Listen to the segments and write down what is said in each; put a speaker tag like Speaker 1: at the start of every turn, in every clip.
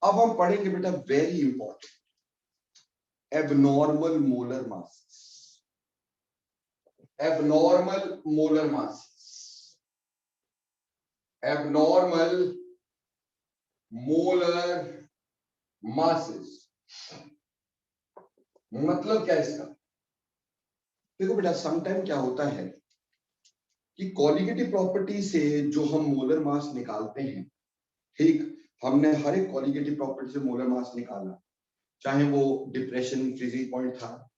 Speaker 1: अब हम पढ़ेंगे बेटा very important, abnormal molar masses. Abnormal molar masses, abnormal molar masses मतलब क्या इसका? देखो बेटा, समटाइम क्या होता है कि कॉलिगेटिव प्रॉपर्टी से जो हम मोलर मास निकालते हैं, ठीक, हमने हर एक कॉलिगेटिव प्रॉपर्टी से मोलर मास निकाला, चाहे वो डिप्रेशन फ्रीजिंग पॉइंट था,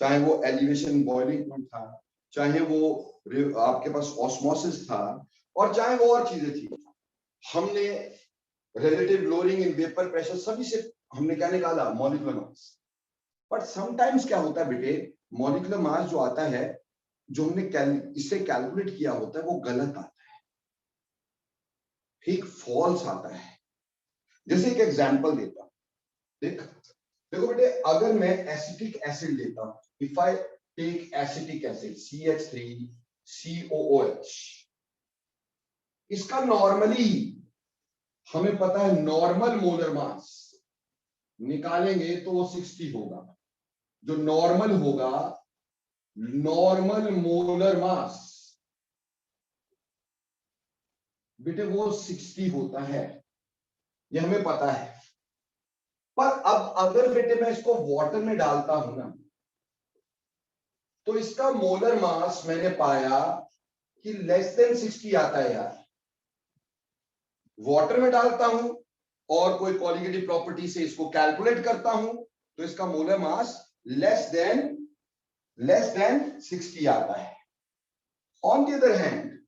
Speaker 1: चाहे वो एलिवेशन बॉइलिंग पॉइंट था, चाहे वो आपके पास ऑस्मोसिस था, और चाहे वो और चीजें थी। हमने relative lowering in vapour pressure, सभी से हमने क्या निकाला? Molecular mass. बट समटाइम्स क्या होता है बेटे, मॉलिक्यूलर मास जो आता है, जो हमने इससे कैलकुलेट किया होता है, वो गलत आता है, ठीक, फॉल्स आता है। जैसे एक एग्जांपल देता हूं, देखो बेटे, अगर मैं एसिटिक एसिड लेता हूं, if I take acetic acid CH3COOH, इसका नॉर्मली हमें पता है नॉर्मल मोलर मास निकालेंगे तो वो 60 होगा। जो नॉर्मल होगा, नॉर्मल मोलर मास बेटे वो 60 होता है, ये हमें पता है। पर अब अगर बेटे मैं इसको वाटर में डालता हूं ना, तो इसका मोलर मास मैंने पाया कि लेस देन 60 आता है यार। वाटर में डालता हूं और कोई कॉलिगेटिव प्रॉपर्टी से इसको कैलकुलेट करता हूं, तो इसका मोलर मास लेस देन 60 आता है। ऑन द अदर हैंड,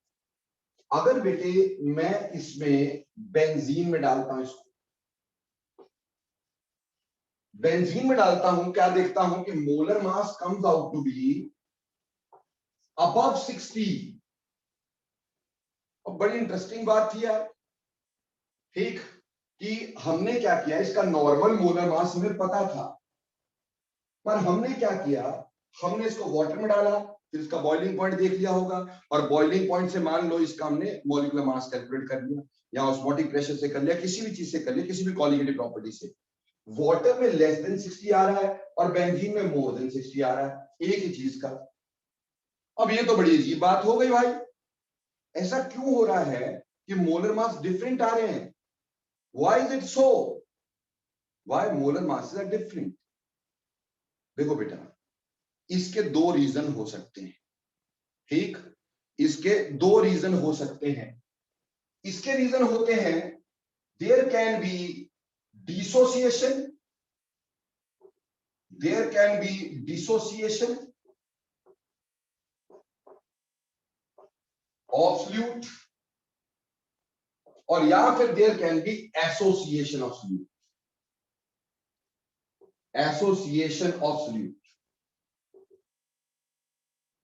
Speaker 1: अगर बेटे मैं इसमें बेंजीन में डालता हूं, इसको बेंजीन में डालता हूं, क्या देखता हूं कि molar mass comes out to be above 60। और बड़ी इंटरेस्टिंग बात थी यार, ठीक, कि हमने क्या किया, इसका नॉर्मल मोलर मास हमें पता था, पर हमने क्या किया, हमने इसको वाटर में डाला, फिर इसका बॉइलिंग पॉइंट देख लिया होगा, और बॉइलिंग पॉइंट से मान लो इसका हमने मॉलिक्यूलर मास कैलकुलेट कर लिया, या ऑस्मोटिक प्रेशर से कर लिया, किसी भी चीज से कर लिया, किसी भी कॉलिगेटिव प्रॉपर्टी से। वाटर में लेस देन 60 आ रहा है और बेंजीन में मोर देन 60 आ रहा है, एक ही चीज का। अब ये तो बड़ी अजीब बात हो गई भाई, ऐसा क्यों हो रहा है कि मोलर मास डिफरेंट आ रहे हैं? Why is it so? Why molar masses are different? देखो बेटा, इसके दो रीजन हो सकते हैं, ठीक, इसके दो रीजन हो सकते हैं। इसके रीजन होते हैं, there can be dissociation, there can be dissociation of solute, और या फिर there can be association of solute, association of solute.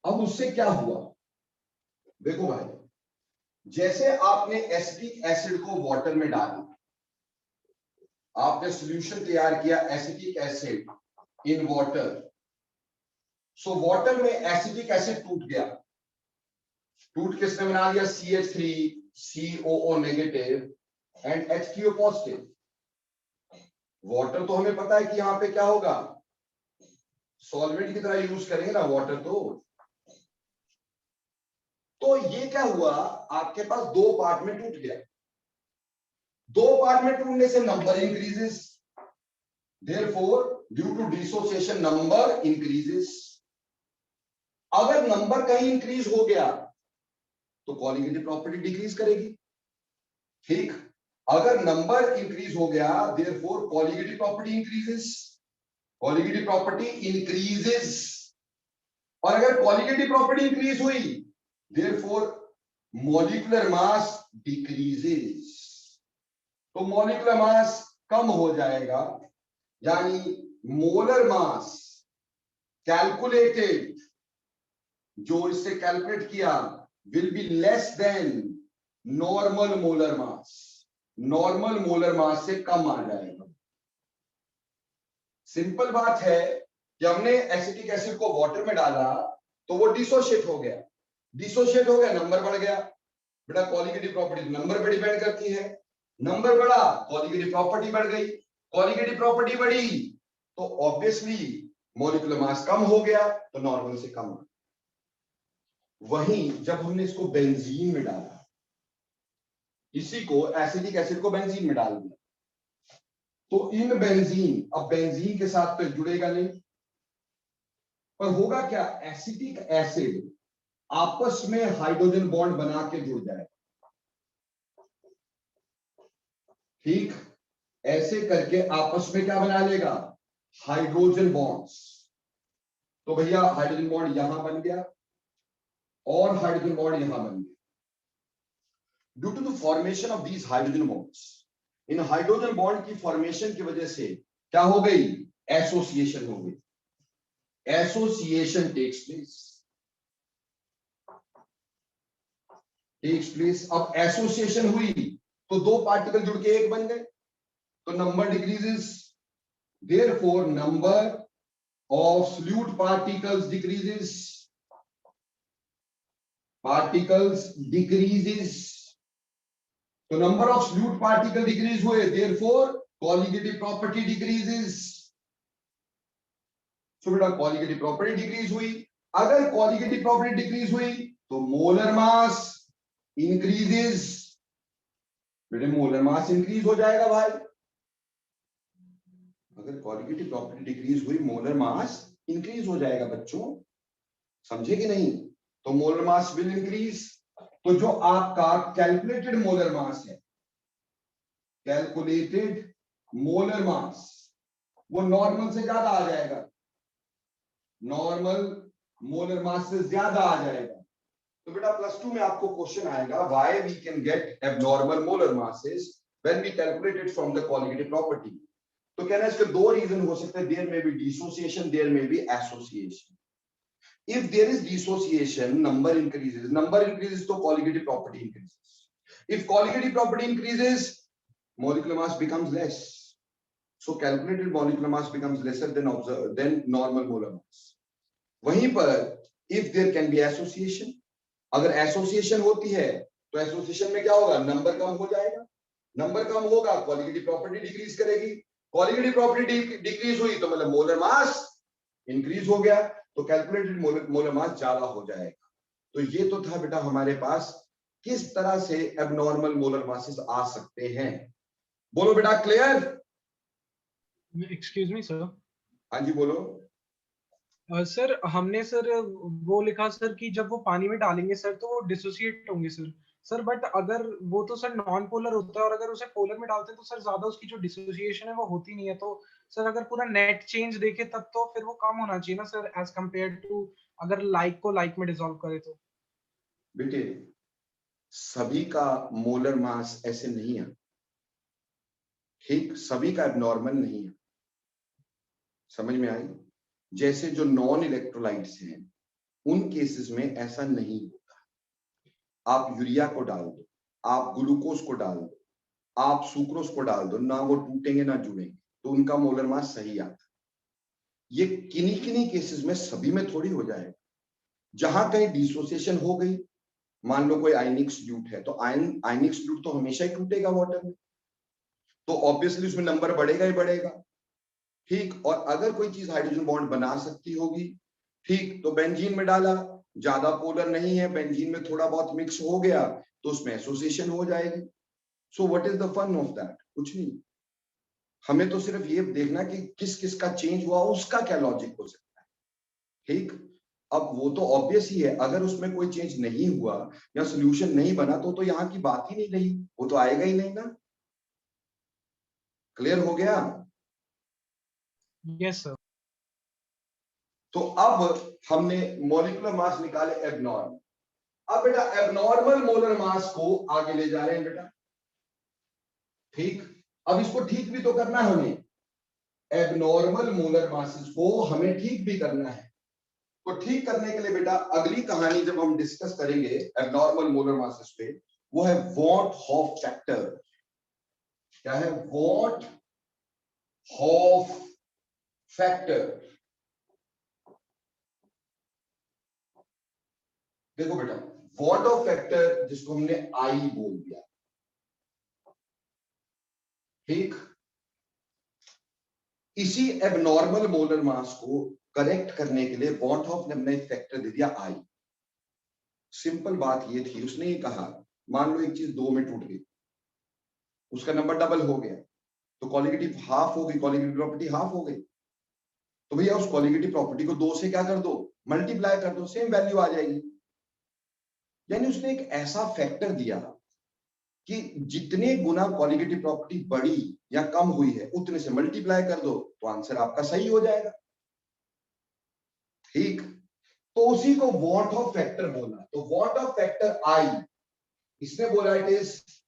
Speaker 1: अब उससे क्या हुआ? देखो भाई, जैसे आपने एसिटिक एसिड को वाटर में डाला, आपने सॉल्यूशन तैयार किया acetic acid in water, so water में एसिटिक एसिड टूट गया, टूट किसने बना दिया? CH3COO negative and H3O positive. Water तो हमें पता है कि यहां पे क्या होगा, सॉल्वेंट की तरह यूज करेंगे ना वाटर। तो ये क्या हुआ, आपके पास दो पार्ट में टूट गया। दो पार्ट में टूटने से number increases, therefore due to dissociation number increases. अगर नंबर कहीं इंक्रीज हो गया तो कॉलिगेटिव प्रॉपर्टी डिक्रीज करेगी, ठीक। अगर नंबर इंक्रीज हो गया, therefore colligative property increases, colligative property increases. और अगर कॉलिगेटिव प्रॉपर्टी इंक्रीज हुई, देयरफॉर मॉलिक्यूलर मास डिक्रीजेस। तो मॉलिक्यूलर मास कम हो जाएगा, यानी मोलर मास कैलकुलेटेड, जो इससे कैलकुलेट किया, will be less than normal molar mass, normal molar मास से कम आ जाएगा। सिंपल बात है कि हमने एसिटिक एसिड को वाटर में डाला तो वो डिसोशिएट हो गया, डिसोशिएट हो गया, नंबर बढ़ गया। बेटा कॉलिगेटिव प्रॉपर्टी नंबर पे डिपेंड करती है, नंबर बढ़ा, कॉलिगेटिव प्रॉपर्टी बढ़ गई, कॉलिगेटिव प्रॉपर्टी बढ़ी तो ऑब्वियसली मॉलिक्यूलर मास कम हो गया, तो नॉर्मल से कम। वहीं जब हमने इसको बेंजीन में डाला, इसी को एसिटिक एसिड को बेंजीन में डाल दिया, तो इन बेंजीन, अब बेंजीन के साथ तो जुड़ेगा नहीं, पर होगा क्या, एसिटिक एसिड आपस में हाइड्रोजन बॉन्ड बना के जुड़ जाएगा। ठीक, ऐसे करके आपस में क्या बना लेगा, हाइड्रोजन बॉन्ड्स। तो भैया हाइड्रोजन बॉन्ड यहां बन गया और हाइड्रोजन बॉन्ड यहां बन गया। Due to the formation of these hydrogen bonds, इन हाइड्रोजन बॉन्ड की फॉर्मेशन की वजह से क्या हो गई, एसोसिएशन हो गई, एसोसिएशन टेक्स प्लेस। अब एसोसिएशन हुई तो दो पार्टिकल जुड़ के एक बन गए, तो number decreases, therefore number of solute particles decreases, तो number of solute particle decrease हुए, therefore colligative property decreases। so बेटा colligative property decrease हुई, अगर colligative property decrease हुई तो molar mass increases, बेटे molar mass increase हो जाएगा भाई। अगर colligative property decrease हुई, molar mass increase हो जाएगा बच्चों, समझे कि नहीं, तो मोलर मास विल इंक्रीज। तो जो आपका कैलकुलेटेड मोलर मास है, कैलकुलेटेड मोलर मास, वो नॉर्मल से ज्यादा आ जाएगा, नॉर्मल मोलर मास से ज्यादा आ जाएगा। तो बेटा +2 में आपको क्वेश्चन आएगा, why we can get abnormal molar masses when we calculate it from the colligative property. तो कहना है इसके दो रीजन हो सकते हैं, there may be dissociation, there may be association. If there is dissociation, number increases तो colligative property increases. If colligative property increases, molecular mass becomes less. So calculated molecular mass becomes lesser than normal molar mass. वहीं पर if there can be association, अगर association होती है तो association में क्या होगा, नंबर कम हो जाएगा, नंबर कम होगा, colligative property डिक्रीज करेगी, colligative property डिक्रीज हुई तो मतलब मोलर मास इंक्रीज हो गया, तो कैलकुलेटेड मोलर मास ज्यादा हो जाएगा। तो ये तो था बेटा हमारे पास किस तरह से एबनॉर्मल मोलर मासेस आ सकते हैं। बोलो बेटा, क्लियर?
Speaker 2: Excuse me sir.
Speaker 1: हाँ जी बोलो।
Speaker 2: सर हमने सर वो लिखा सर कि जब वो पानी में डालेंगे सर तो वो डिसोसिएट होंगे सर। सर बट अगर वो तो सर नॉन पोलर होता है और अगर उसे पोलर में डालते हैं तो सर ज्यादा उसकी जो डिसोसिएशन है वो होती नहीं है। तो सर अगर पूरा नेट चेंज देखे तब तो फिर वो कम होना चाहिए ना सर, एज कम्पेयर टू अगर लाइक को लाइक में डिसॉल्व करे तो।
Speaker 1: बेटे सभी का मोलर मास ऐसे नहीं है, ठीक, सभी का एबनॉर्मल नहीं है, समझ में आई? जैसे जो नॉन इलेक्ट्रोलाइट्स हैं उन केसेस में ऐसा नहीं होता। आप यूरिया को डाल दो, आप ग्लूकोज को डाल दो, आप सुक्रोज को डाल दो, ना वो टूटेंगे ना जुड़ेंगे, तो उनका मोलर मास सही आता है। ये किन्हीं किन्हीं केसेस में, सभी में थोड़ी हो जाएगा। जहां कहीं डिसोसिएशन हो गई, मान लो कोई आयनिक सॉल्यूट है, तो आयनिक सॉल्यूट तो हमेशा ही टूटेगा वाटर में, तो ऑब्वियसली उसमें नंबर बढ़ेगा ही बढ़ेगा, ठीक। और अगर कोई चीज हाइड्रोजन बॉन्ड बना सकती होगी, ठीक, तो बेंजीन में डाला, ज्यादा पोलर नहीं है, बेंजीन में थोड़ा बहुत मिक्स हो गया तो उसमें एसोसिएशन हो जाएगी। So what is the fun of that? कुछ नहीं, हमें तो सिर्फ ये देखना कि किस किस का चेंज हुआ, उसका क्या लॉजिक हो सकता है, ठीक। अब वो तो ऑब्वियस ही है, अगर उसमें कोई चेंज नहीं हुआ या सोल्यूशन नहीं बना तो यहाँ की बात ही नहीं रही, वो तो आएगा ही नहीं ना। क्लियर हो गया?
Speaker 2: Yes sir.
Speaker 1: तो अब हमने मॉलिक्यूलर मास निकाले एबनॉर्मल। अब बेटा एबनॉर्मल मोलर मास को आगे ले जा रहे हैं बेटा, ठीक। अब इसको ठीक भी तो करना है हमें, एबनॉर्मल मोलर मासेस को हमें ठीक भी करना है। तो ठीक करने के लिए बेटा अगली कहानी जब हम डिस्कस करेंगे एबनॉर्मल मोलर मासेस पे, वो है वॉट हॉफ फैक्टर। क्या है? What half factor. देखो बेटा, वॉट ऑफ फैक्टर जिसको हमने आई बोल दिया, ठीक, इसी एबनॉर्मल मोलर मास को करेक्ट करने के लिए वॉनटॉफ ने अपना एक फैक्टर दे दिया आई। सिंपल बात ये थी, उसने ये कहा मान लो एक चीज 2 में टूट गई, उसका नंबर डबल हो गया तो कॉलीगेटिव हाफ हो गई, कॉलीगेटिव प्रॉपर्टी हाफ हो गई। तो भैया उस कॉलीगेटिव प्रॉपर्टी को 2 से क्या कर दो, मल्टीप्लाई कर दो, सेम वैल्यू आ जाएगी। यानी उसने एक ऐसा फैक्टर दिया कि जितने गुना कॉलीगेटिव प्रॉपर्टी बढ़ी या कम हुई है उतने से मल्टीप्लाई कर दो तो आंसर आपका सही हो जाएगा। ठीक, तो उसी को वॉट ऑफ फैक्टर बोला। तो वॉट ऑफ फैक्टर आई, इसने बोला it is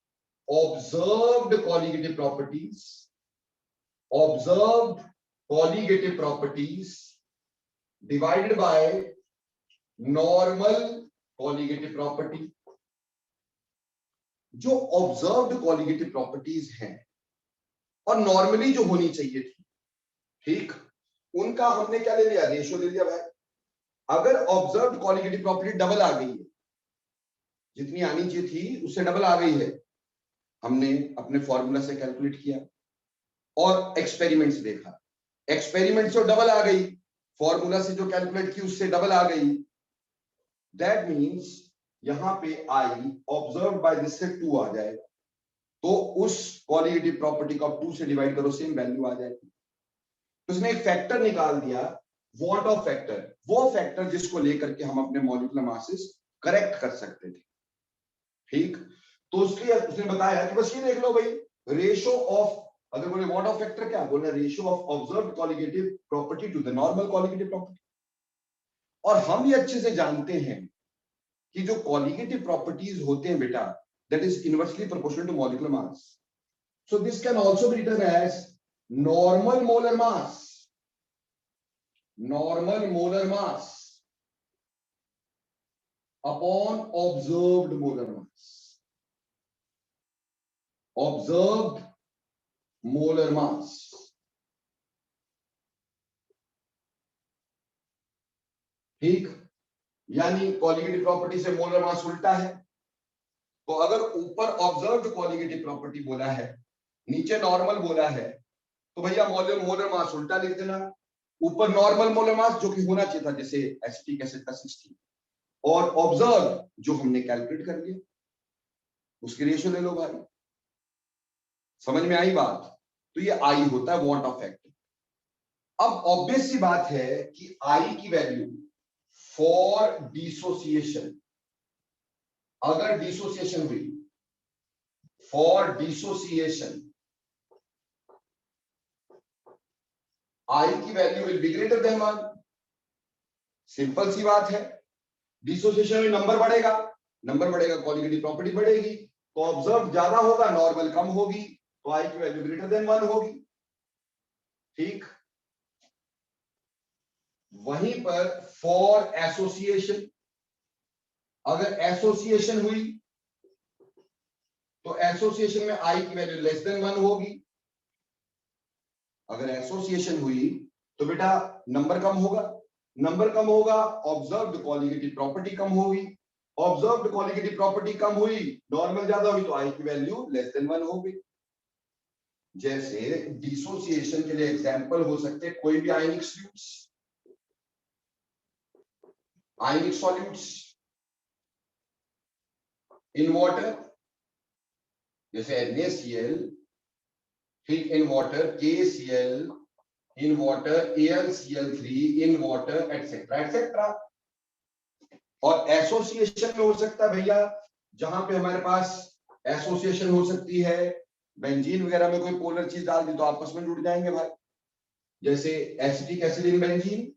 Speaker 1: observed colligative properties, observed colligative properties divided by normal colligative property. जो ऑब्जर्व्ड कॉलीगेटिव प्रॉपर्टीज हैं और नॉर्मली जो होनी चाहिए थी, ठीक, उनका हमने क्या ले लिया, रेशियो ले लिया भाई। अगर ऑब्जर्व्ड कॉलीगेटिव प्रॉपर्टी डबल आ गई है, जितनी आनी चाहिए थी उससे डबल आ गई है, हमने अपने फॉर्मूला से कैलकुलेट किया और एक्सपेरिमेंट से देखा, एक्सपेरिमेंट से डबल आ गई, फॉर्मूला से जो कैलकुलेट की उससे डबल आ गई। दैट मींस यहां पे आई ऑब्जर्व बाय दिस से 2 आ जाएगा, तो उस कॉलीगेटिव प्रॉपर्टी को 2 से डिवाइड करो, सेम वैल्यू आ जाएगी। उसने एक फैक्टर निकाल दिया, वॉट ऑफ फैक्टर, वो फैक्टर जिसको लेकर के हम अपने मॉलिक्यूलर मासेस करेक्ट कर सकते थे। ठीक, तो उसके उसने बताया कि बस ये देख लो भाई, रेशियो ऑफ, अगर बोले वॉट ऑफ फैक्टर क्या बोलना, ratio of observed colligative property to the normal colligative property. और हम ये अच्छे से जानते हैं कि जो कॉलीगेटिव प्रॉपर्टीज होते हैं बेटा, that is inversely proportional to molecular mass. So this can also be written as normal molar mass, normal molar mass upon observed molar mass, observed molar mass। ठीक, यानी कॉलीगेटिव प्रॉपर्टी से molar mass उल्टा है, तो अगर ऊपर observed colligative property बोला है, नीचे नॉर्मल बोला है, तो भैया मोलर मास उल्टा लिख देना। ऊपर नॉर्मल मोलर मास जो कि होना चाहिए था, जैसे एसिटिक एसिड का 60, और ऑब्जर्व जो हमने कैलकुलेट कर लिया उसकी रेशियो ले लो भाई। समझ में आई बात? तो ये आई होता है वॉट ऑफ फैक्टर। अब ऑब्वियस सी बात है कि आई की वैल्यू फॉर डिसोसिएशन, अगर डिसोसिएशन हुई, फॉर डिसोसिएशन आई की value will be greater than 1। Simple सी बात है, डिसोसिएशन में नंबर बढ़ेगा, नंबर बढ़ेगा कॉलीगेटिव प्रॉपर्टी बढ़ेगी, तो ऑब्जर्व ज्यादा होगा, नॉर्मल कम होगी, तो आई की वैल्यू ग्रेटर देन 1 होगी। ठीक, वहीं पर फॉर एसोसिएशन, अगर एसोसिएशन हुई तो एसोसिएशन में आई की वैल्यू लेस देन 1 होगी। अगर एसोसिएशन हुई तो बेटा नंबर कम होगा, नंबर कम होगा, ऑब्जर्व्ड कॉलीगेटिव प्रॉपर्टी कम होगी, ऑब्जर्व्ड कॉलीगेटिव प्रॉपर्टी कम हुई, नॉर्मल ज्यादा हुई, तो आई की वैल्यू लेस देन 1 होगी। जैसे डिसोसिएशन के लिए एग्जांपल हो सकते हैं कोई भी ionic solutes, ionic solutes in water, जैसे NaCl, ठीक, in water KCl, in water AlCl3, in water etcetera etcetera. और एसोसिएशन में हो सकता है भैया, जहां पे हमारे पास एसोसिएशन हो सकती है, बेंजीन वगैरह में कोई पोलर चीज डाल दी तो आपस में जुड़ जाएंगे भाई, जैसे एसिटिक एसिड इन बेंजीन,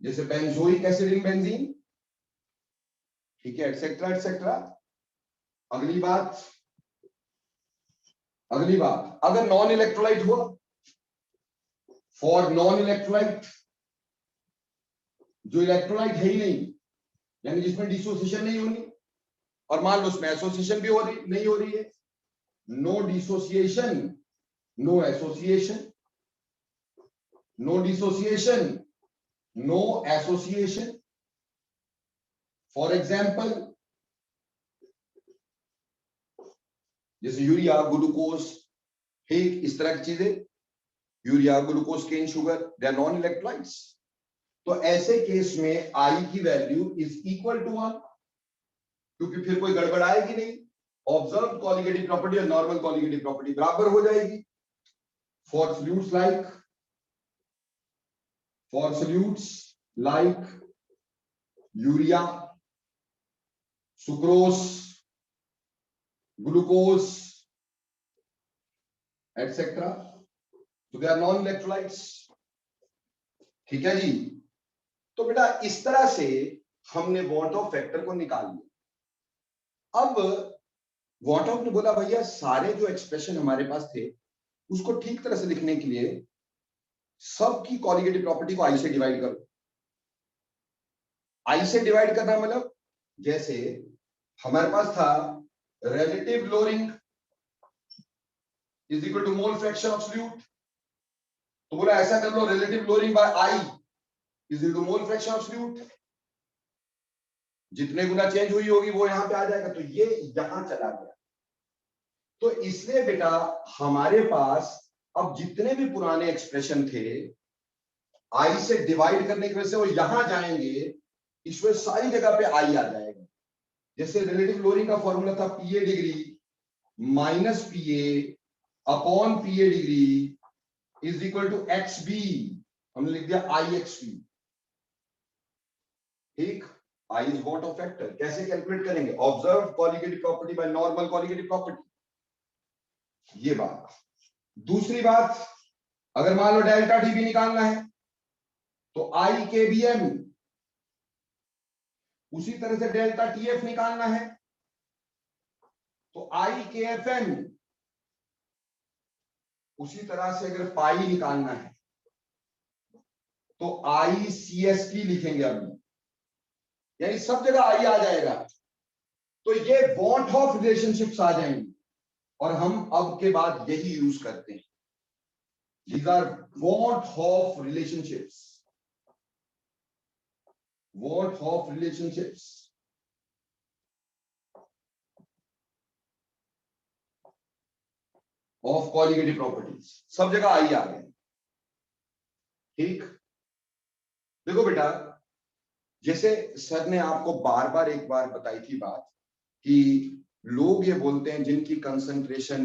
Speaker 1: जैसे बेंजोइक एसिड इन बेंजीन, ठीक है, एटसेट्रा एटसेट्रा। अगली बात, अगली बात, अगर नॉन इलेक्ट्रोलाइट हुआ, फॉर नॉन इलेक्ट्रोलाइट, जो इलेक्ट्रोलाइट है ही नहीं, यानी जिसमें डिसोसिएशन नहीं होनी, और मान लो उसमें एसोसिएशन भी हो रही नहीं हो रही है, no dissociation, no association, no dissociation, no association. For example जैसे यूरिया, ग्लूकोज, ठीक, इस तरह की चीजें, urea, glucose, cane sugar, they are non electrolytes. तो ऐसे केस में आई की वैल्यू इज इक्वल टू 1, क्योंकि फिर कोई गड़बड़ आएगी नहीं, ऑब्जर्व कॉलिगेटिव प्रॉपर्टी और नॉर्मल कॉलिगेटिव प्रॉपर्टी बराबर हो जाएगी। For solutes like urea, sucrose, glucose etcetera, तो दे आर नॉन इलेक्ट्रोलाइट्स। ठीक है जी। तो बेटा इस तरह से हमने वॉट ऑफ फैक्टर को निकाल लिया। अब वॉट ऑफ ने बोला भैया सारे जो एक्सप्रेशन हमारे पास थे उसको ठीक तरह से लिखने के लिए सबकी कॉलिगेटिव प्रॉपर्टी को आई से डिवाइड करो। आई से डिवाइड करना मतलब जैसे हमारे पास था relative lowering is equal to mole fraction of solute, तो बोला ऐसा कर लो relative lowering by i is equal to mole fraction of solute, जितने गुना चेंज हुई होगी वो यहां पे आ जाएगा, तो ये यहां चला गया। तो इसलिए बेटा हमारे पास अब जितने भी पुराने एक्सप्रेशन थे आई से डिवाइड करने की वजह से वो यहां जाएंगे, इसमें सारी जगह पे आई आ जाएगा। जैसे रिलेटिव लोअरिंग का फॉर्मूला था PA degree minus PA upon PA degree is equal to x B, हमने लिख दिया आई एक्स बी। ठीक, i is van't Hoff factor. कैसे कैलकुलेट करेंगे? Observe colligative property by normal colligative property, ये बात। दूसरी बात, अगर मान लो डेल्टा टी भी निकालना है तो आई के बी एम, उसी तरह से डेल्टा टी एफ निकालना है तो आई के एफ एम, उसी तरह से अगर पाई निकालना है तो आई सी एस टी लिखेंगे अभी, यानी सब जगह आई आ जाएगा। तो ये वॉट ऑफ रिलेशनशिप्स आ जाएंगे और हम अब के बाद यही यूज करते हैं। These are what of relationships. What of relationships. Of colligative properties. सब जगह आई आ गए। ठीक, देखो बेटा जैसे सर ने आपको बार बार एक बार बताई थी बात कि लोग ये बोलते हैं जिनकी कंसंट्रेशन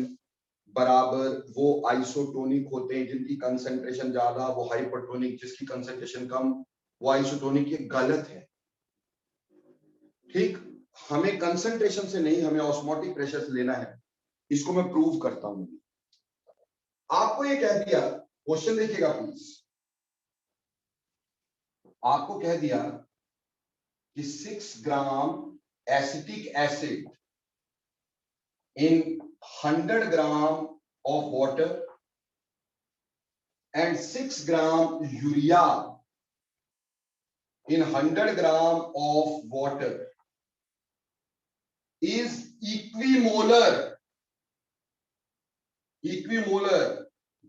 Speaker 1: बराबर वो आइसोटोनिक होते हैं, जिनकी कंसंट्रेशन ज्यादा वो हाइपरटोनिक, जिसकी कंसंट्रेशन कम वो आइसोटोनिक। ये गलत है। ठीक, हमें कंसंट्रेशन से नहीं, हमें ऑस्मोटिक प्रेशर से लेना है। इसको मैं प्रूव करता हूं। आपको ये कह दिया, क्वेश्चन देखिएगा प्लीज, आपको कह दिया कि 6 ग्राम acetic acid in 100 gram of water and 6 gram urea in 100 gram of water is equimolar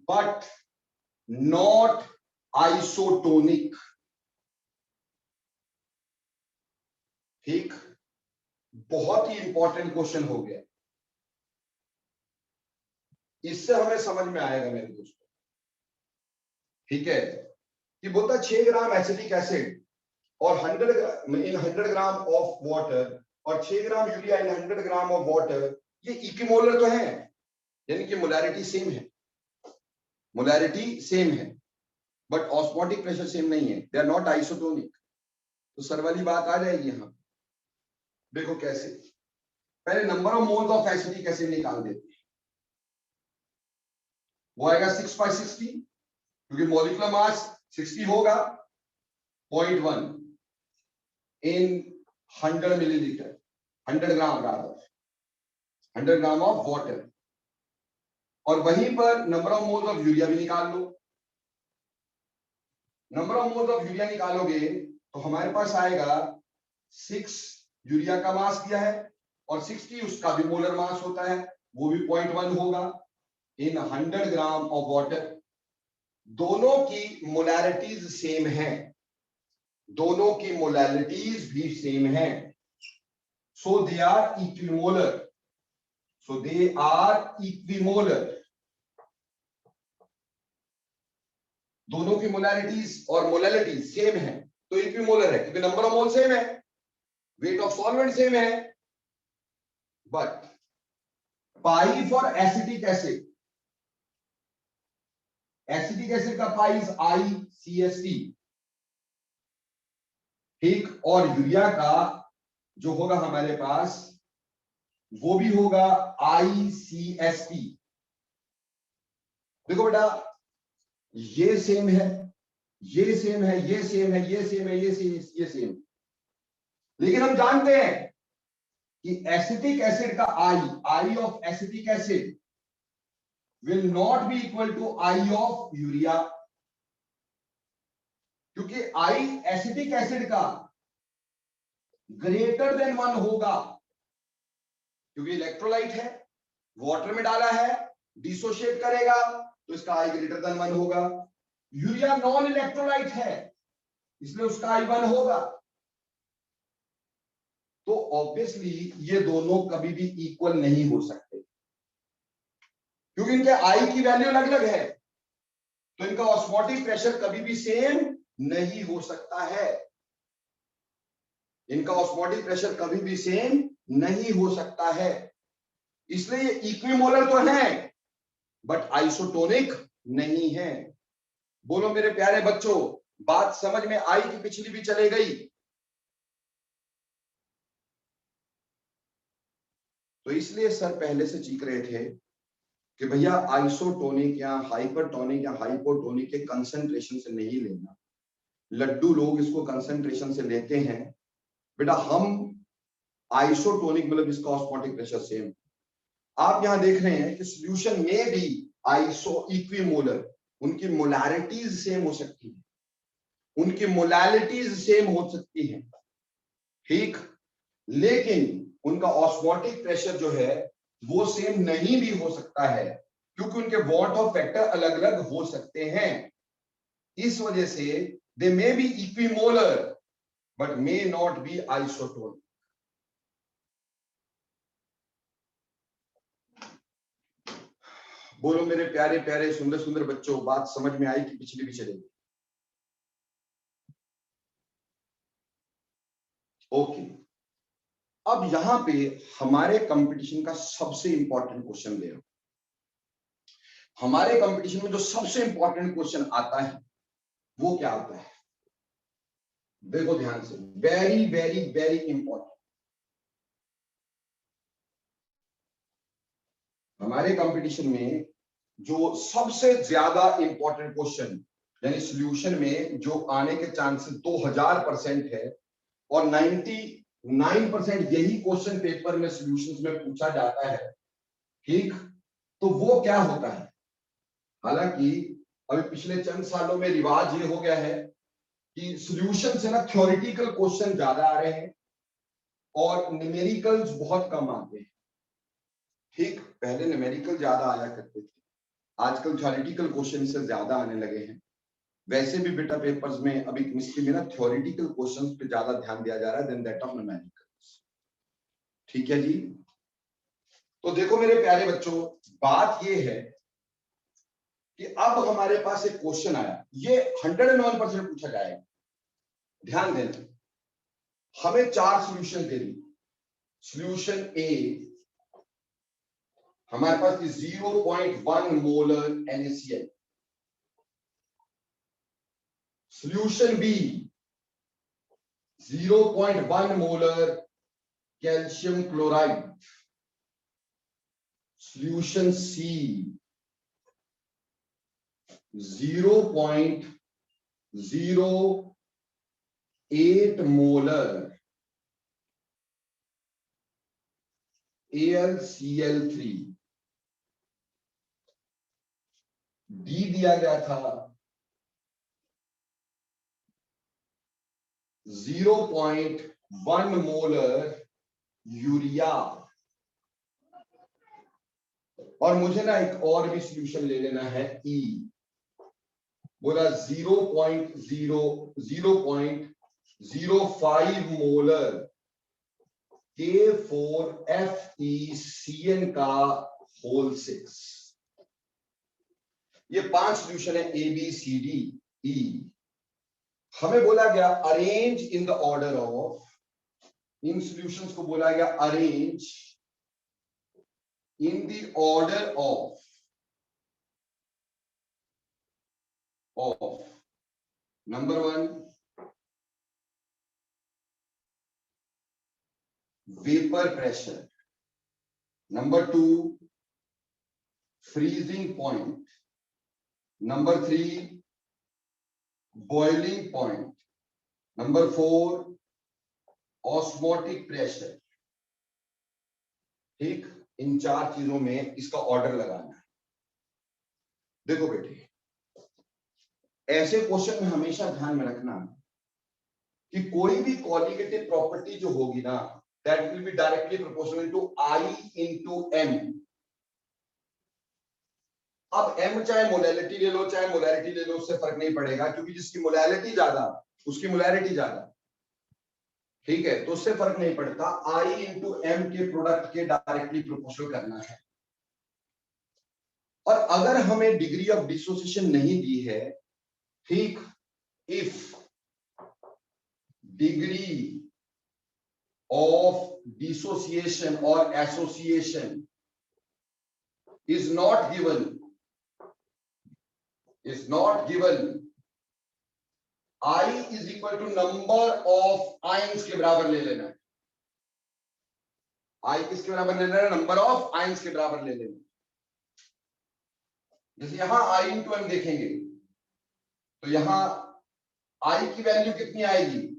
Speaker 1: but not isotonic. ठीक, बहुत ही इंपॉर्टेंट क्वेश्चन हो गया, इससे हमें समझ में आएगा मेरे दोस्तों। ठीक है, कि बोलता 6 ग्राम एसिटिक एसिड और 100 ग्राम ऑफ वाटर और 6 gram urea in 100 gram of water, ये इक्विमोलर तो है, यानी कि मोलैरिटी सेम है, मोलैरिटी सेम है बट ऑस्मोटिक प्रेशर सेम नहीं है, दे आर नॉट आइसोटोनिक। तो सर वाली बात आ जाएगी यहां। देखो कैसे, पहले number of moles of acetic acid निकाल देते हैं, वो आएगा 6/60 क्योंकि मॉलिक्यूलर मास 60 होगा 0.1 in 100 millilitre, 100 gram rather, 100 gram of water. और वहीं पर number of moles of urea भी निकाल लो। Number of moles of urea निकालोगे तो हमारे पास आएगा 6 यूरिया का मास दिया है और 60 उसका भी मोलर मास होता है, वो भी 0.1 होगा इन 100 ग्राम ऑफ वाटर। दोनों की मोलैरिटीज सेम है, दोनों की मोलैरिटीज भी सेम है, so they are equimolar. So they are equimolar. दोनों की मोलैरिटीज और मोलैलिटी सेम है तो इक्विमोलर है, क्योंकि नंबर ऑफ मोल सेम है, वेट ऑफ सॉल्वेंट सेम है। But pi for acetic acid, acetic acid का पाई इज ICST, ठीक, और यूरिया का जो होगा हमारे पास वो भी होगा ICST। देखो बेटा, ये सेम है, ये सेम है, ये सेम है, ये सेम है, ये सेम, लेकिन हम जानते हैं कि एसिटिक एसिड का i of acetic acid will not be equal to i of urea, क्योंकि आई एसिटिक एसिड का ग्रेटर देन 1 होगा, क्योंकि इलेक्ट्रोलाइट है, वाटर में डाला है, डिसोशिएट करेगा तो इसका आई ग्रेटर देन 1 होगा। यूरिया नॉन इलेक्ट्रोलाइट है इसलिए उसका आई 1 होगा। तो ऑब्वियसली ये दोनों कभी भी इक्वल नहीं हो सकते, क्योंकि इनके आई की वैल्यू अलग अलग है, तो इनका ऑस्मोटिक प्रेशर कभी भी सेम नहीं हो सकता है। इनका ऑस्मोटिक प्रेशर कभी भी सेम नहीं हो सकता है, इसलिए ये इक्विमोलर तो है बट आइसोटोनिक नहीं है। बोलो मेरे प्यारे बच्चों, बात समझ में आई कि पिछली भी चले गई? तो इसलिए सर पहले से चीख रहे थे कि भैया आइसोटोनिक या हाइपरटोनिक या हाइपोटोनिक के कंसंट्रेशन से नहीं लेना। लड्डू लोग इसको कंसंट्रेशन से लेते हैं बेटा, हम आइसोटोनिक मतलब इसका ऑस्मोटिक प्रेशर सेम। आप यहां देख रहे हैं कि सॉल्यूशन में भी आइसो इक्विमोलर, उनकी मोलैरिटीज सेम हो सकती है, उनकी मोलैलिटीज सेम हो सकती है, ठीक, लेकिन उनका ऑस्मोटिक प्रेशर जो है वो सेम नहीं भी हो सकता है, क्योंकि उनके वॉट ऑफ फैक्टर अलग अलग हो सकते हैं। इस वजह से they may be equimolar but may not be isotonic. बोलो मेरे प्यारे प्यारे सुंदर सुंदर बच्चों, बात समझ में आई कि पिछली भी चलेगी? ओके, अब यहां पे हमारे कंपटीशन का सबसे इंपॉर्टेंट क्वेश्चन ले रहा हूं। हमारे कंपटीशन में जो सबसे इंपॉर्टेंट क्वेश्चन आता है वो क्या आता है? देखो ध्यान से, वेरी वेरी वेरी इंपॉर्टेंट। हमारे कंपटीशन में जो सबसे ज्यादा इंपॉर्टेंट क्वेश्चन, यानी सॉल्यूशन में जो आने के चांसेस 2000% है और 99% यही क्वेश्चन पेपर में सॉल्यूशंस में पूछा जाता है, ठीक, तो वो क्या होता है? हालांकि अभी पिछले चंद सालों में रिवाज ये हो गया है कि सॉल्यूशन से ना थ्योरेटिकल क्वेश्चन ज्यादा आ रहे हैं और न्यूमेरिकल्स बहुत कम आते हैं, ठीक। पहले न्यूमेरिकल ज्यादा आया करते थे, आजकल थ्योरेटिकल क्वेश्चन से ज्यादा आने लगे हैं। वैसे भी बेटा पेपर्स में अभी केमिस्ट्री में ना थ्योरेटिकल क्वेश्चंस पे ज्यादा ध्यान दिया जा रहा है देन दैट ऑफ न्यूमेरिकल्स, ठीक है जी। तो देखो मेरे प्यारे बच्चों, बात ये है कि अब हमारे पास एक क्वेश्चन आया, ये 101% पूछा जाएगा। ध्यान देना, हमें 4 solution they the. Solution A हमारे पास 0.1 molar NaCl, solution B 0.1 molar calcium chloride, solution C 0.08 molar AlCl3। D दिया गया था 0.1 मोलर यूरिया, और मुझे ना एक और भी सॉल्यूशन ले लेना है ई, बोला 0.05 मोलर K4FeCN का होल 6। ये 5 सॉल्यूशन है A B C D E। हमें बोला गया arrange in the order of, in solutions को बोला गया arrange in the order of number 1 vapour pressure, number 2 freezing point, number 3 boiling point, number 4 osmotic pressure. ठीक, इन 4 चीजों में इसका ऑर्डर लगाना है। देखो बेटे, ऐसे क्वेश्चन में हमेशा ध्यान में रखना कि कोई भी कॉलिगेटिव प्रॉपर्टी जो होगी ना, that will be directly proportional to I into M। अब M चाहे मोलैलिटी ले लो चाहे मोलैरिटी ले लो, उससे फर्क नहीं पड़ेगा, क्योंकि जिसकी मोलैलिटी ज्यादा उसकी मोलैरिटी ज्यादा। ठीक है, तो उससे फर्क नहीं पड़ता, I into M के प्रोडक्ट के डायरेक्टली प्रोपोर्शनल करना है। और अगर हमें डिग्री ऑफ डिसोसिएशन नहीं दी है, ठीक, if degree of dissociation or association is not given, I is equal to number of ions के बराबर ले लेना है। I किसके बराबर ले लेना है? नंबर ऑफ आयंस के बराबर ले लेना। जैसे यहां I इंटू M देखेंगे तो यहां I की वैल्यू कितनी आएगी?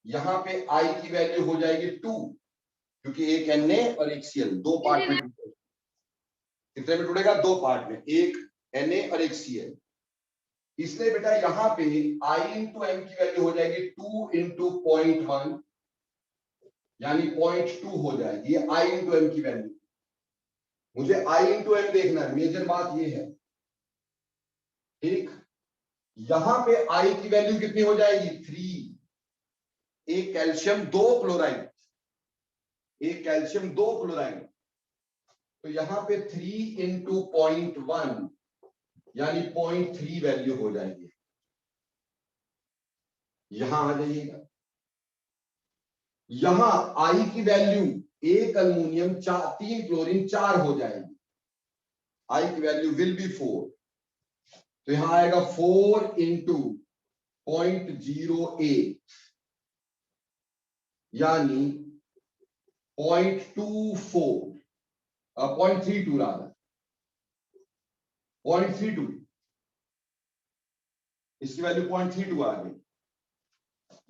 Speaker 1: यहां पे I की वैल्यू हो जाएगी 2, क्योंकि एक Na और एक Cl, दो पार्ट में टूटेगा। कितने में टूटेगा? 2 पार्ट में, एक Na और एक Cl। इसलिए बेटा यहां पे I इंटू M की वैल्यू हो जाएगी 2 इंटू 0.1, यानी 0.2 हो जाएगी। ये I इंटू M की वैल्यू। मुझे I इंटू M देखना है, मेजर बात ये है। ठीक, यहां पे I की वैल्यू कितनी हो जाएगी? 3। एक कैल्शियम 2 क्लोराइड, एक कैल्शियम 2 क्लोराइड, तो यहां पे 3 इंटू 0.1 यानी 0.3 वैल्यू हो जाएगी। यहां आ जाइएगा, यहां I की वैल्यू, एक अल्मोनियम 3 क्लोरीन 4 हो जाएगी। I की वैल्यू विल बी 4, तो यहां आएगा 4 इंटू 0.08 यानी 0.24, 0.32 रादर, 0.32, इसकी वैल्यू 0.32 आ गई।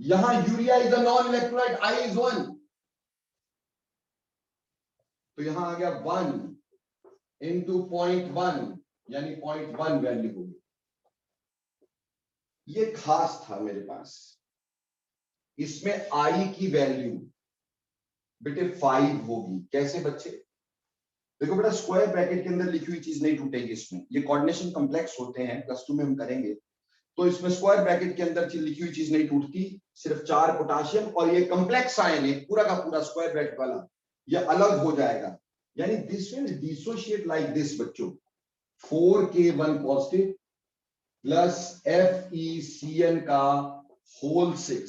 Speaker 1: यहां urea is a non electrolyte, I is 1, तो यहां आ गया 1 इंटू 0.1 यानी 0.1 वैल्यू होगी। ये खास था मेरे पास, इसमें I की वैल्यू बेटे 5 होगी। कैसे बच्चे? देखो बेटा, स्क्वायर ब्रैकेट के अंदर लिखी हुई चीज नहीं टूटेगी इसमें, ये कोऑर्डिनेशन कॉम्प्लेक्स होते हैं, +2 में हम करेंगे। तो इसमें स्क्वायर ब्रैकेट के अंदर लिखी हुई चीज नहीं टूटती, सिर्फ 4 पोटाशियम और ये कॉम्प्लेक्स आयन है पूरा का पूरा स्क्वायर ब्रैकेट वाला, ये अलग हो जाएगा। यानी this will dissociate like this बच्चों, 4K1 पॉजिटिव प्लस FeCN का होल 6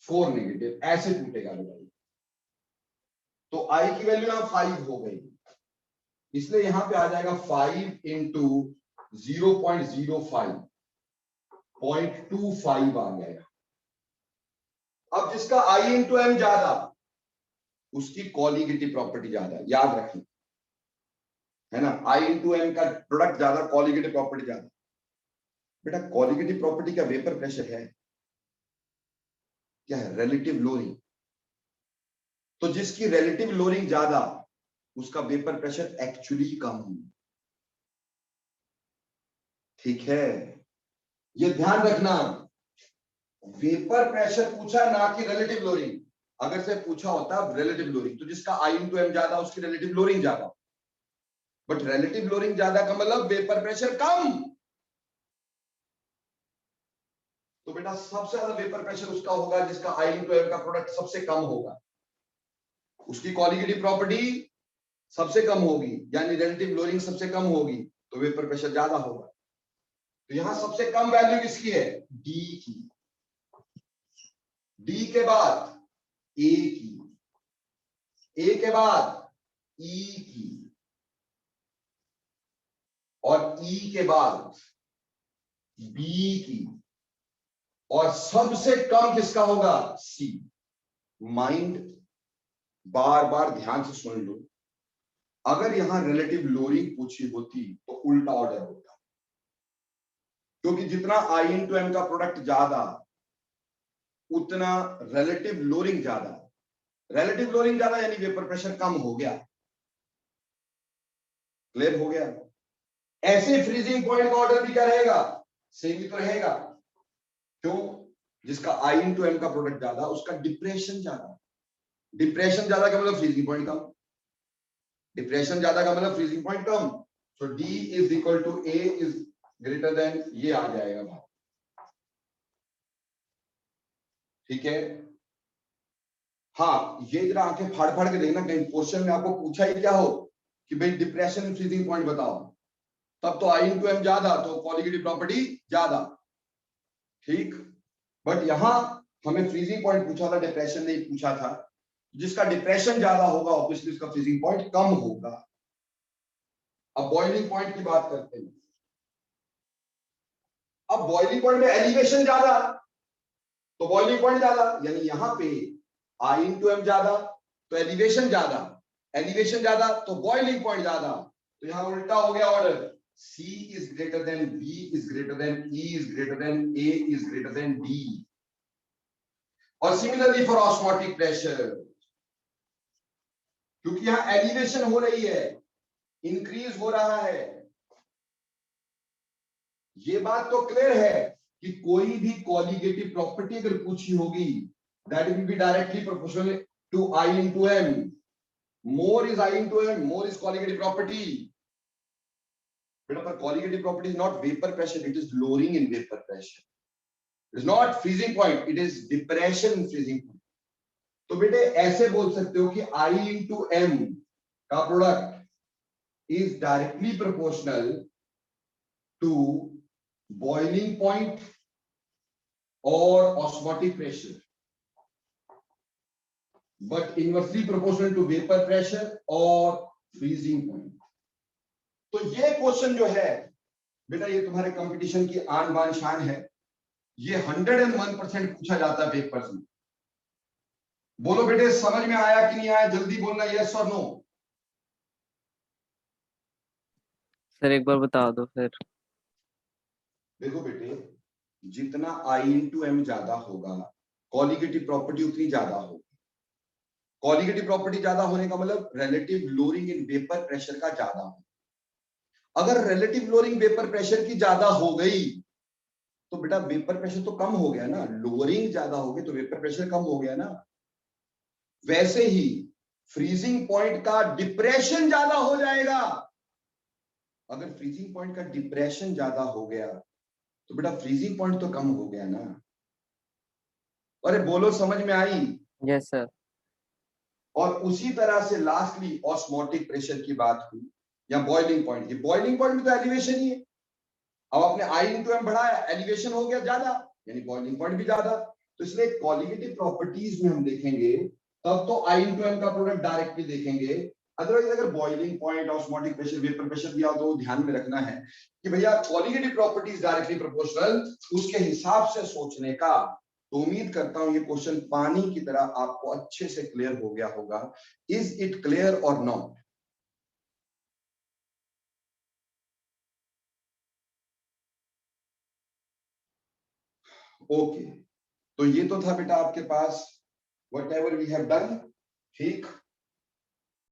Speaker 1: 4 नेगेटिव, ऐसे टूटेगा बेटा। तो I की वैल्यू यहां 5 हो गई, इसलिए यहां पे आ जाएगा 5 इंटू 0.05, 0.25 आ गया। अब जिसका I इंटू M ज्यादा, उसकी कॉलिगेटिव प्रॉपर्टी ज्यादा, याद रखना है ना। I इंटू M का प्रोडक्ट ज्यादा, कॉलिगेटिव प्रॉपर्टी ज्यादा। बेटा कॉलिगेटिव प्रॉपर्टी का वेपर प्रेशर है क्या है? Relative lowering. तो जिसकी रिलेटिव लोअरिंग ज्यादा, उसका वेपर प्रेशर एक्चुअली कम। ठीक है, ये ध्यान रखना, वेपर प्रेशर पूछा ना कि रिलेटिव लोअरिंग। अगर से पूछा होता रिलेटिव लोअरिंग, तो जिसका I इंटू M ज्यादा, उसकी रिलेटिव लोअरिंग ज्यादा। बट रिलेटिव लोअरिंग ज्यादा का मतलब वेपर प्रेशर कम। तो बेटा सबसे ज्यादा वेपर प्रेशर उसका होगा जिसका I into M का प्रोडक्ट सबसे कम होगा, उसकी कॉलीगेटिव प्रॉपर्टी सबसे कम होगी, यानी रिलेटिव लोअरिंग सबसे कम होगी, तो वेपर प्रेशर ज्यादा होगा। तो यहां सबसे कम वैल्यू किसकी है? डी की। डी के बाद ए की, ए के बाद ई की, और ई के बाद बी की, और सबसे कम किसका होगा? सी। माइंड बार बार ध्यान से सुन लो, अगर यहां रिलेटिव लोअरिंग पूछी होती तो उल्टा ऑर्डर होता, क्योंकि जितना आई इंटू एम का प्रोडक्ट ज्यादा उतना रिलेटिव लोअरिंग ज्यादा। रिलेटिव लोअरिंग ज्यादा यानी वेपर प्रेशर कम हो गया। क्लियर हो गया? ऐसे फ्रीजिंग पॉइंट का ऑर्डर भी क्या रहेगा? सेम ही तो रहेगा। क्यों? जिसका आई इंटू एम का प्रोडक्ट ज्यादा उसका डिप्रेशन ज्यादा। डिप्रेशन ज्यादा का मतलब फ्रीजिंग पॉइंट कम, डिप्रेशन ज्यादा का मतलब फ्रीजिंग पॉइंट कम। So D is equal to A is greater than, ये आ जाएगा भाई। ठीक है? हाँ, ये जरा आंखें फाड़ फाड़ के देखना, कहीं क्वेश्चन में आपको पूछा ही क्या हो कि भाई डिप्रेशन फ्रीजिंग पॉइंट बताओ, तब तो आई इंटू एम ज्यादा तो कॉलीगेटिव प्रॉपर्टी ज्यादा। ठीक, बट यहां हमें फ्रीजिंग पॉइंट पूछा था, डिप्रेशन नहीं पूछा था। जिसका डिप्रेशन ज्यादा होगा ऑब्वियसली उसका फ्रीजिंग पॉइंट कम होगा। अब बॉइलिंग पॉइंट की बात करते हैं। अब बॉइलिंग पॉइंट में एलिवेशन ज्यादा तो बॉइलिंग पॉइंट ज्यादा, यानी यहां पे आई इंटू एम ज्यादा तो एलिवेशन ज्यादा, एलिवेशन ज्यादा तो बॉइलिंग पॉइंट ज्यादा। तो यहां उल्टा हो गया order, C is greater than B is greater than E is greater than A is greater than D। और सिमिलरली फॉर ऑस्मोटिक प्रेशर, क्योंकि यहां एलिवेशन हो रही है, इंक्रीज हो रहा है। ये बात तो क्लियर है कि कोई भी कॉलीगेटिव प्रॉपर्टी अगर पूछी होगी that will be directly proportional to I into M। More is I into M, more is colligative property. बेटा पर colligative property is not vapour pressure, it is lowering in vapour pressure. It is not freezing point, it is depression in freezing point. तो बेटे ऐसे बोल सकते हो कि I into M का product is directly proportional to boiling point और osmotic pressure, but inversely proportional to vapour pressure और फ्रीजिंग पॉइंट। तो ये क्वेश्चन जो है बेटा, ये तुम्हारे कंपटीशन की आन बान शान है। ये 101% पूछा जाता है पेपर्स में। बोलो बेटे समझ में आया कि नहीं आया? जल्दी बोलना यस और नो।
Speaker 3: सर एक बार बता दो फिर।
Speaker 1: देखो बेटे, जितना आई इंटू एम ज्यादा होगा कॉलीगेटिव प्रॉपर्टी उतनी ज्यादा होगी। कॉलीगेटिव प्रॉपर्टी ज्यादा होने का मतलब relative lowering in vapour pressure का ज्यादा हो। अगर रिलेटिव लोअरिंग वेपर प्रेशर की ज्यादा हो गई तो बेटा वेपर प्रेशर तो कम हो गया ना, लोअरिंग ज्यादा हो गई तो वेपर प्रेशर कम हो गया ना। वैसे ही फ्रीजिंग पॉइंट का डिप्रेशन ज्यादा हो जाएगा। अगर फ्रीजिंग पॉइंट का डिप्रेशन ज्यादा हो गया तो बेटा फ्रीजिंग पॉइंट तो कम हो गया ना। अरे बोलो समझ में आई?
Speaker 3: Yes sir.
Speaker 1: और उसी तरह से लास्टली ऑस्मोटिक प्रेशर की बात हुई या बॉइलिंग पॉइंट की। बॉइलिंग पॉइंट में तो एलिवेशन ही है। अब आपने आई इंटू एम बढ़ाया, एलिवेशन हो गया ज्यादा, यानी बॉइलिंग पॉइंट भी ज्यादा। तो इसलिए कॉलीगेटिव प्रॉपर्टीज में हम देखेंगे तब तो आई इंटू एम का प्रोडक्ट डायरेक्टली देखेंगे। अदरवाइज अगर boiling point, osmotic pressure, vapour pressure दिया हो तो ध्यान में रखना है कि भैया कॉलीगेटिव प्रॉपर्टीज डायरेक्टली प्रोपोर्शनल, उसके हिसाब से सोचने का। तो उम्मीद करता हूं ये क्वेश्चन पानी की तरह आपको अच्छे से क्लियर हो गया होगा। इज इट क्लियर और नॉट? ओके, तो ये तो था बेटा आपके पास व्हाटएवर वी हैव डन। ठीक,